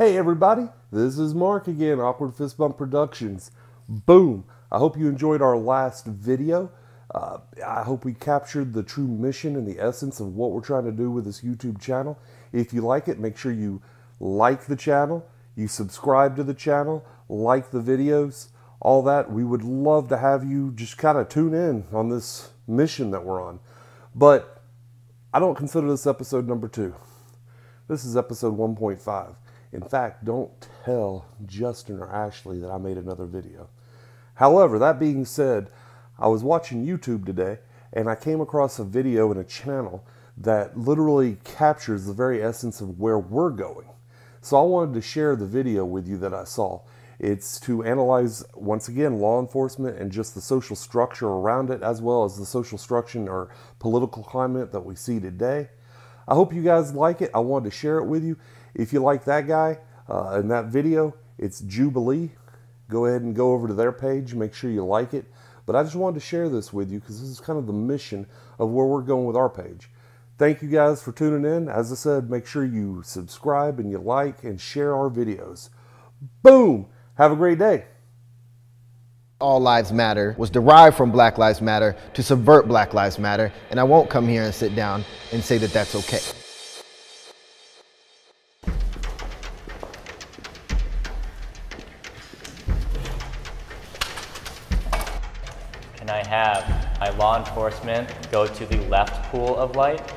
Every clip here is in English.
Hey everybody, this is Mark again, Awkward Fist Bump Productions. Boom! I hope you enjoyed our last video. I hope we captured the true mission and the essence of what we're trying to do with this YouTube channel. If you like it, make sure you like the channel, you subscribe to the channel, like the videos, all that. We would love to have you just kind of tune in on this mission that we're on. But I don't consider this episode number 2. This is episode 1.5. In fact, don't tell Justin or Ashley that I made another video. However, that being said, I was watching YouTube today and I came across a video in a channel that literally captures the very essence of where we're going. So I wanted to share the video with you that I saw. It's to analyze, once again, law enforcement and just the social structure around it, as well as the social structure or political climate that we see today. I hope you guys like it. I wanted to share it with you. If you like that guy in that video, it's Jubilee. Go ahead and go over to their page. Make sure you like it. But I just wanted to share this with you because this is kind of the mission of where we're going with our page. Thank you guys for tuning in. As I said, make sure you subscribe and you like and share our videos. Boom! Have a great day. All Lives Matter was derived from Black Lives Matter to subvert Black Lives Matter, and I won't come here and sit down and say that that's okay. Can I have my law enforcement go to the left pool of light?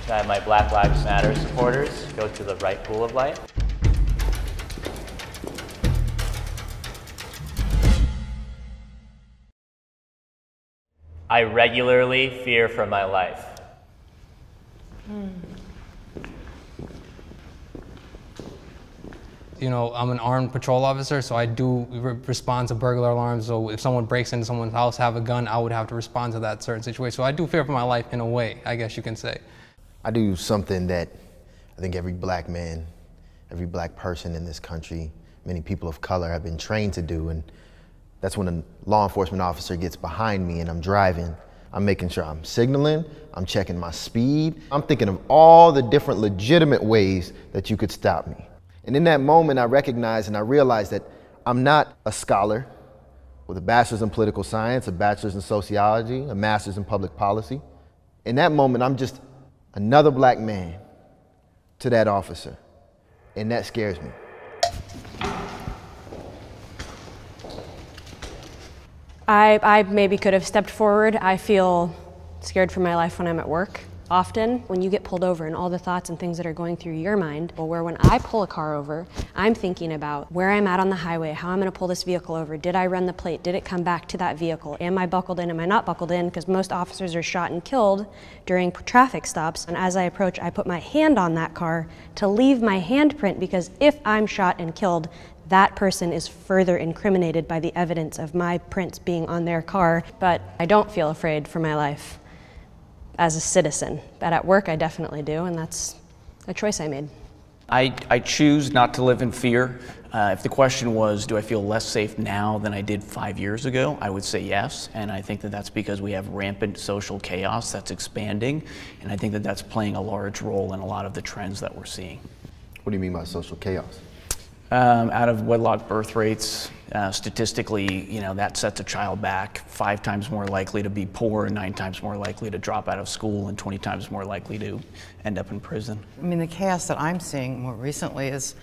Can I have my Black Lives Matter supporters go to the right pool of light? I regularly fear for my life. You know, I'm an armed patrol officer, so I do respond to burglar alarms. So if someone breaks into someone's house, have a gun, I would have to respond to that certain situation. So I do fear for my life in a way, I guess you can say. I do something that I think every black man, every black person in this country, many people of color have been trained to do, and that's when a law enforcement officer gets behind me and I'm driving. I'm making sure I'm signaling, I'm checking my speed. I'm thinking of all the different legitimate ways that you could stop me. And in that moment, I recognize and I realize that I'm not a scholar with a bachelor's in political science, a bachelor's in sociology, a master's in public policy. In that moment, I'm just another black man to that officer, and that scares me. I maybe could have stepped forward. I feel scared for my life when I'm at work. Often, when you get pulled over and all the thoughts and things that are going through your mind, or where when I pull a car over, I'm thinking about where I'm at on the highway, how I'm gonna pull this vehicle over, did I run the plate, did it come back to that vehicle, am I buckled in, am I not buckled in, because most officers are shot and killed during traffic stops, and as I approach, I put my hand on that car to leave my handprint, because if I'm shot and killed, that person is further incriminated by the evidence of my prints being on their car. But I don't feel afraid for my life as a citizen, but at work I definitely do, and that's a choice I made. I choose not to live in fear. If the question was, do I feel less safe now than I did 5 years ago, I would say yes, and I think that that's because we have rampant social chaos that's expanding, and I think that that's playing a large role in a lot of the trends that we're seeing. What do you mean by social chaos? Out of wedlock birth rates, statistically, you know, that sets a child back 5 times more likely to be poor, 9 times more likely to drop out of school, and 20 times more likely to end up in prison. I mean, the chaos that I'm seeing more recently is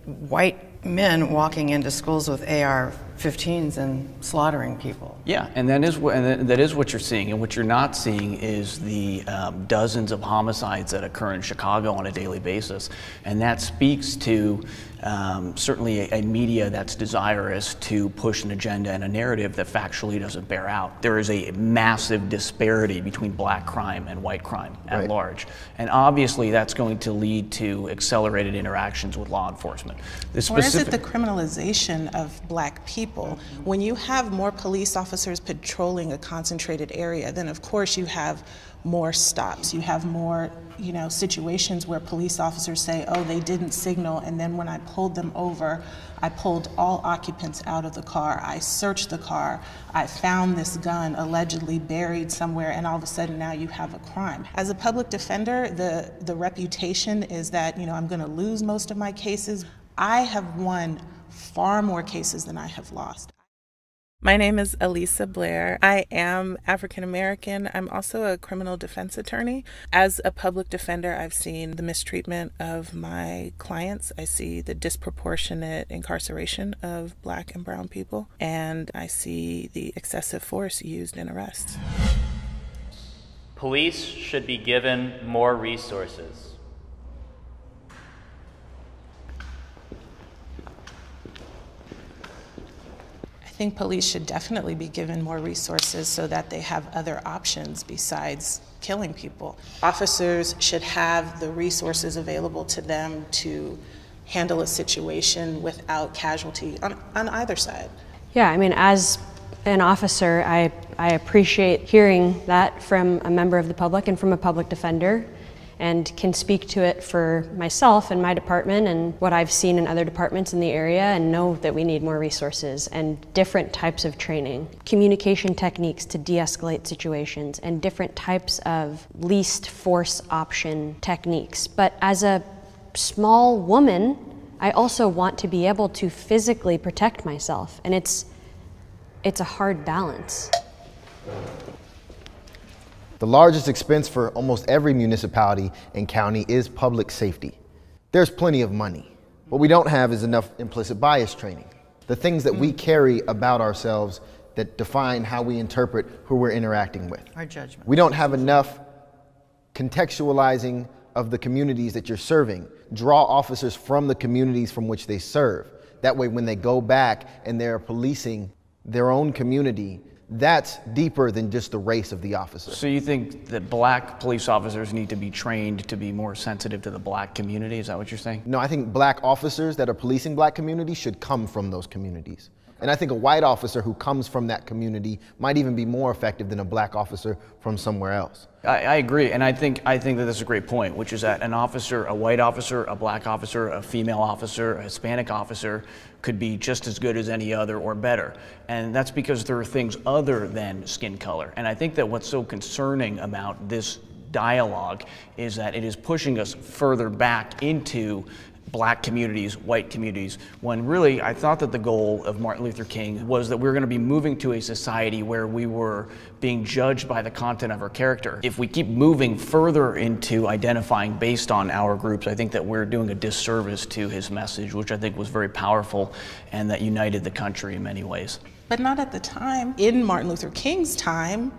white men walking into schools with AR-15s and slaughtering people. Yeah, and that is what you're seeing. And what you're not seeing is the dozens of homicides that occur in Chicago on a daily basis. And that speaks to certainly a media that's desirous to push an agenda and a narrative that factually doesn't bear out. There is a massive disparity between black crime and white crime at large. And obviously that's going to lead to accelerated interactions with law enforcement. Or is it the criminalization of black people people. When you have more police officers patrolling a concentrated area, then of course you have more stops. You have more, situations where police officers say, oh, they didn't signal, and then when I pulled them over, I pulled all occupants out of the car. I searched the car. I found this gun allegedly buried somewhere, and all of a sudden now you have a crime. As a public defender, the reputation is that, I'm going to lose most of my cases. I have won far more cases than I have lost. My name is Elisa Blair. I am African American. I'm also a criminal defense attorney. As a public defender, I've seen the mistreatment of my clients. I see the disproportionate incarceration of Black and brown people, and I see the excessive force used in arrests. Police should be given more resources. I think police should definitely be given more resources so that they have other options besides killing people. Officers should have the resources available to them to handle a situation without casualty on either side. Yeah, I mean, as an officer, I appreciate hearing that from a member of the public and from a public defender, and can speak to it for myself and my department and what I've seen in other departments in the area, and know that we need more resources and different types of training, communication techniques to de-escalate situations, and different types of least force option techniques. But as a small woman, I also want to be able to physically protect myself, and it's a hard balance. The largest expense for almost every municipality and county is public safety. There's plenty of money. What we don't have is enough implicit bias training. The things that we carry about ourselves that define how we interpret who we're interacting with. Our judgment. We don't have enough contextualizing of the communities that you're serving. Draw officers from the communities from which they serve. That way, when they go back and they're policing their own community, that's deeper than just the race of the officer. So you think that Black police officers need to be trained to be more sensitive to the Black community? Is that what you're saying? No, I think Black officers that are policing Black communities should come from those communities. And I think a white officer who comes from that community might even be more effective than a Black officer from somewhere else. I agree, and I think that that's a great point, which is that an officer, a white officer, a Black officer, a female officer, a Hispanic officer could be just as good as any other or better. And that's because there are things other than skin color. And I think that what's so concerning about this dialogue is that it is pushing us further back into Black communities, white communities, when really I thought that the goal of Martin Luther King was that we were going to be moving to a society where we were being judged by the content of our character. If we keep moving further into identifying based on our groups, I think that we're doing a disservice to his message, which I think was very powerful and that united the country in many ways. But not at the time. In Martin Luther King's time,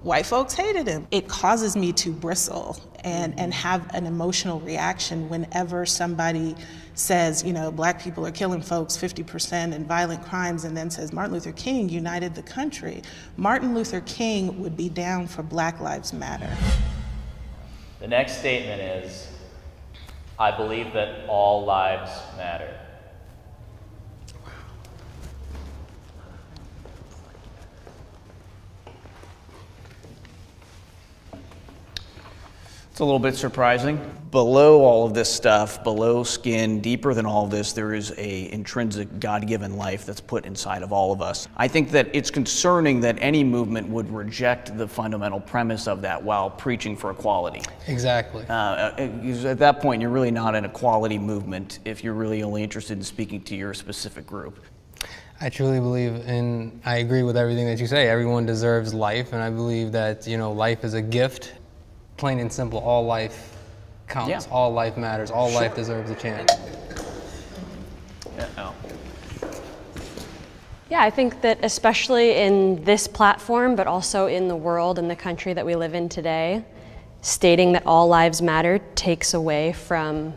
white folks hated him. It causes me to bristle and have an emotional reaction whenever somebody says, Black people are killing folks 50% in violent crimes, and then says Martin Luther King united the country. Martin Luther King would be down for Black Lives Matter. The next statement is, I believe that all lives matter. It's a little bit surprising. Below all of this stuff, below skin, deeper than all of this, there is a intrinsic God-given life that's put inside of all of us. I think that it's concerning that any movement would reject the fundamental premise of that while preaching for equality. Exactly. At that point, you're really not an equality movement if you're really only interested in speaking to your specific group. I truly believe I agree with everything that you say. Everyone deserves life, and I believe that, life is a gift. Plain and simple, all life counts, yeah. All life matters, all life deserves a chance. Yeah, I think that especially in this platform, but also in the world and the country that we live in today, stating that all lives matter takes away from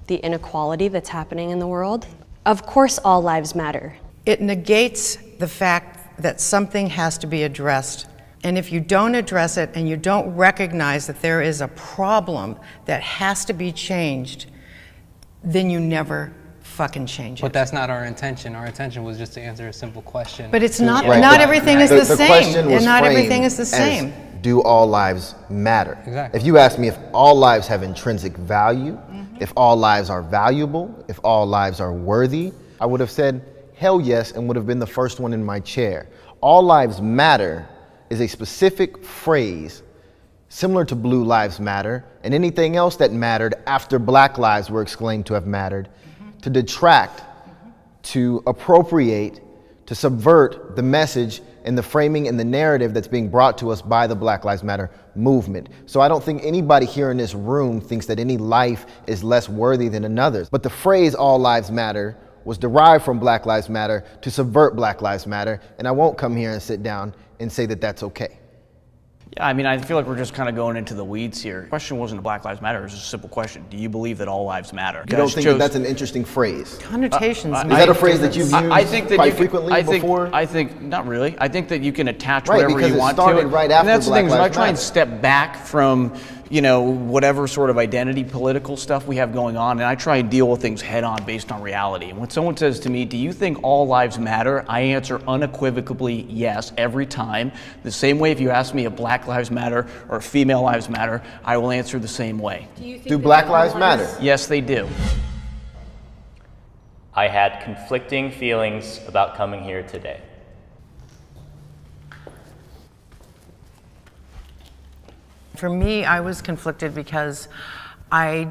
the inequality that's happening in the world. Of course, all lives matter. It negates the fact that something has to be addressed. And if you don't address it and you don't recognize that there is a problem that has to be changed, then you never fucking change it. But that's not our intention. Our intention was just to answer a simple question. But it's not, Right, not but everything is the same. question was And not framed everything is the as, same. do all lives matter? Exactly. If you ask me if all lives have intrinsic value, if all lives are valuable, if all lives are worthy, I would have said, hell yes, and would have been the first one in my chair. All lives matter is a specific phrase similar to Blue Lives Matter and anything else that mattered after Black lives were exclaimed to have mattered, to detract, to appropriate, to subvert the message and the framing and the narrative that's being brought to us by the Black Lives Matter movement. So I don't think anybody here in this room thinks that any life is less worthy than another's. But the phrase all lives matter was derived from Black Lives Matter to subvert Black Lives Matter, and I won't come here and sit down and say that that's okay. Yeah, I mean, I feel like we're just kind of going into the weeds here. The question wasn't Black Lives Matter, it was just a simple question. Do you believe that all lives matter? You don't think that that's an interesting phrase? Connotations. Is that a phrase that you've used quite frequently before? I think, not really. I think that you can attach Right, whatever you want to it. because it started right after and that's Black the thing, is when I Lives try and Matter. step back from, you know, whatever sort of identity political stuff we have going on, and I try and deal with things head on based on reality. And when someone says to me, do you think all lives matter? I answer unequivocally yes every time. The same way if you ask me if Black Lives Matter or female lives matter, I will answer the same way. Do Black Lives matter? Yes, they do. I had conflicting feelings about coming here today. For me, I was conflicted because I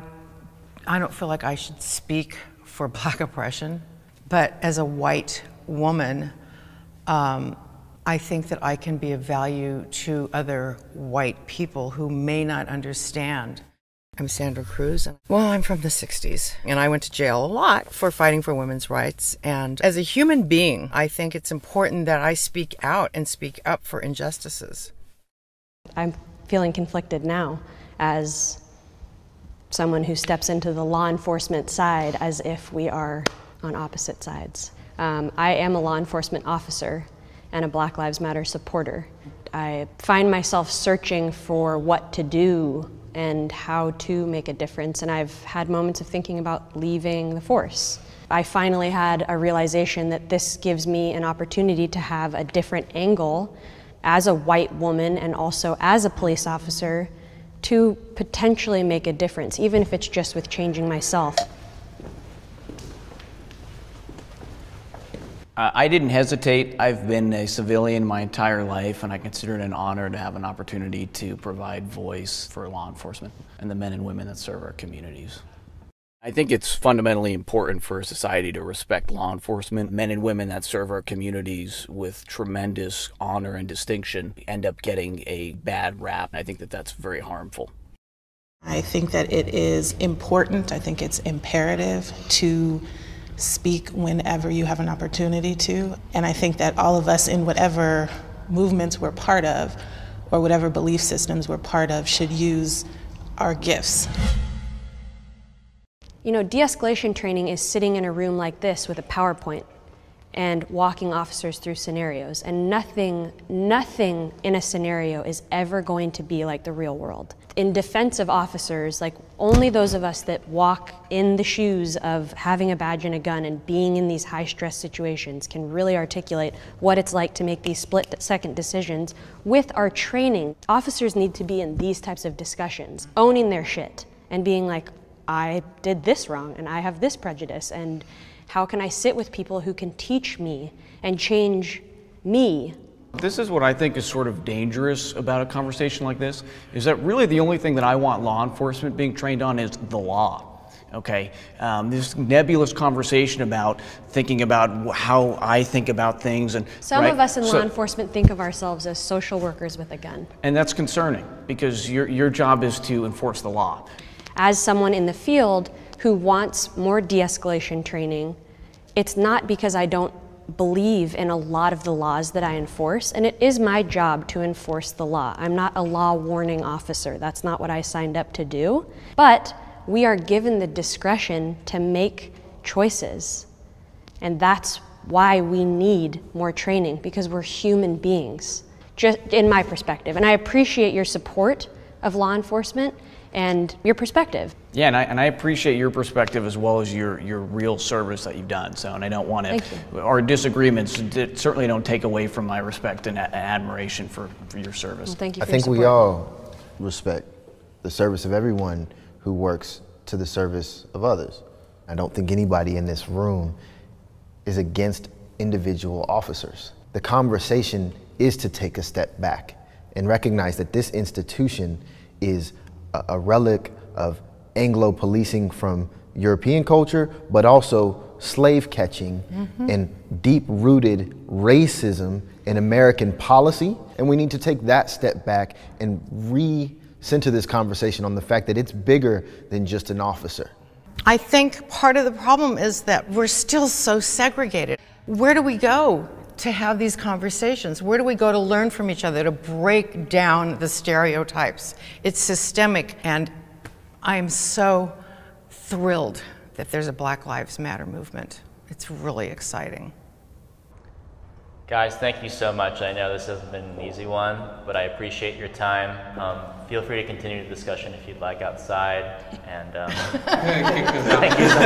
don't feel like I should speak for Black oppression, but as a white woman, I think that I can be of value to other white people who may not understand. I'm Sandra Cruz. Well, I'm from the 60s, and I went to jail a lot for fighting for women's rights. And as a human being, I think it's important that I speak out and speak up for injustices. I'm feeling conflicted now as someone who steps into the law enforcement side as if we are on opposite sides. I am a law enforcement officer and a Black Lives Matter supporter. I find myself searching for what to do and how to make a difference, and I've had moments of thinking about leaving the force. I finally had a realization that this gives me an opportunity to have a different angle as a white woman and also as a police officer to potentially make a difference, even if it's just with changing myself. I didn't hesitate. I've been a civilian my entire life, and I consider it an honor to have an opportunity to provide voice for law enforcement and the men and women that serve our communities. I think it's fundamentally important for society to respect law enforcement. Men and women that serve our communities with tremendous honor and distinction end up getting a bad rap. I think that that's very harmful. I think that it is important, I think it's imperative to speak whenever you have an opportunity to. And I think that all of us in whatever movements we're part of or whatever belief systems we're part of should use our gifts. You know, de-escalation training is sitting in a room like this with a PowerPoint and walking officers through scenarios, and nothing in a scenario is ever going to be like the real world. In defense of officers, like only those of us that walk in the shoes of having a badge and a gun and being in these high-stress situations can really articulate what it's like to make these split-second decisions with our training. Officers need to be in these types of discussions, owning their shit and being like, I did this wrong and I have this prejudice, and how can I sit with people who can teach me and change me? This is what I think is sort of dangerous about a conversation like this, is that really the only thing that I want law enforcement being trained on is the law. Okay, this nebulous conversation about thinking about how I think about things, and some of us in law enforcement think of ourselves as social workers with a gun, and that's concerning because your job is to enforce the law. As someone in the field who wants more de-escalation training, it's not because I don't believe in a lot of the laws that I enforce, and it is my job to enforce the law. I'm not a law warning officer. That's not what I signed up to do. But we are given the discretion to make choices, and that's why we need more training, because we're human beings, just in my perspective. And I appreciate your support of law enforcement, and your perspective. Yeah, and I appreciate your perspective as well as your real service that you've done. So, and I don't want to, our disagreements certainly don't take away from my respect and admiration for your service. Well, thank you for I think your we support. all respect the service of everyone who works to the service of others. I don't think anybody in this room is against individual officers. The conversation is to take a step back and recognize that this institution is a relic of Anglo policing from European culture, but also slave catching and deep-rooted racism in American policy. And we need to take that step back and recenter this conversation on the fact that it's bigger than just an officer. I think part of the problem is that we're still so segregated. Where do we go to have these conversations? Where do we go to learn from each other, to break down the stereotypes? It's systemic, and I am so thrilled that there's a Black Lives Matter movement. It's really exciting. Guys, thank you so much. I know this hasn't been an easy one, but I appreciate your time. Feel free to continue the discussion if you'd like outside. And thank you so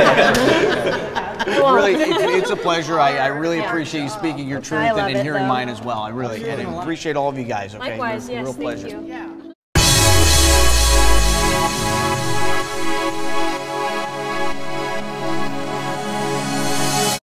much. Really, it's a pleasure. I really appreciate you speaking your truth and hearing mine as well. I really appreciate all of you guys. Okay, Likewise, yes, real thank pleasure. you.